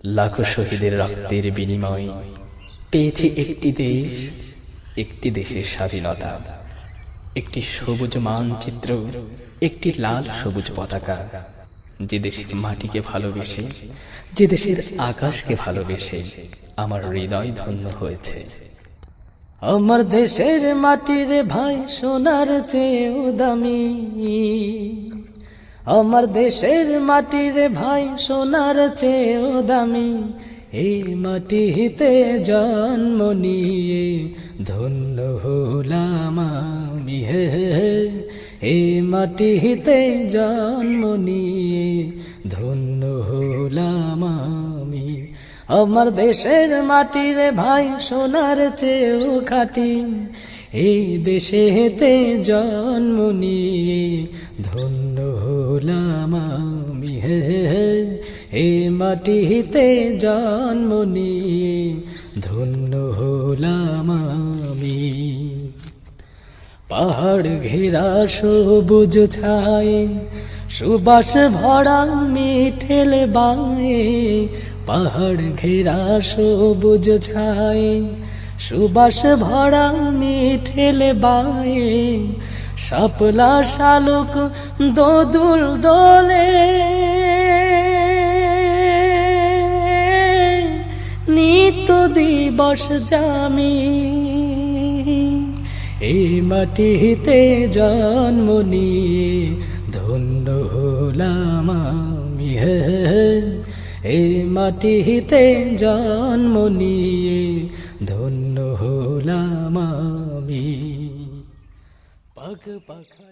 লাখো শহীদের রক্তের বিনিময়ে পেয়েছি একটি দেশের স্বাধীনতা, একটি সবুজ মানচিত্র, একটি লাল সবুজ পতাকা। যে দেশের মাটিকে ভালোবেসে, যে দেশের আকাশকে ভালোবেসে আমার হৃদয় ধন্য হয়েছে। আমার দেশের মাটির ভাই সোনার চেয়েও দামি, আমার দেশের মাটির ভাই সোনার চেয়েও দামি। এই মাটিতে জন্ম নিয়ে ধন্য হলাম আমি, হে এই মাটিতে জন্ম নিয়ে ধন্য হলাম আমি। আমার দেশের মাটির ভাই সোনার চেয়েও খাঁটি, এই দেশেতে জন্ম নিয়ে ধন্য হলাম আমি, হে এই মাটিতে জন্ম নিয়ে ধন্য হলাম আমি। পাহাড় ঘেরা সবুজ ছায়ে, সুবাস ভরা মিঠেল বায়ে। পাহাড় ঘেরা সবুজ ছায়ে, সুবাস ভরা মিঠেল বায়ে। শাপলা শালুক দোদুল দোলে, নিত্য দিবস জামি। এই মাটিতে জন্ম নিয়ে ধন্য হলাম আমি, হে এই মাটিতে জন্ম নিয়ে ধন্য হলাম আমি। পাখ পাখা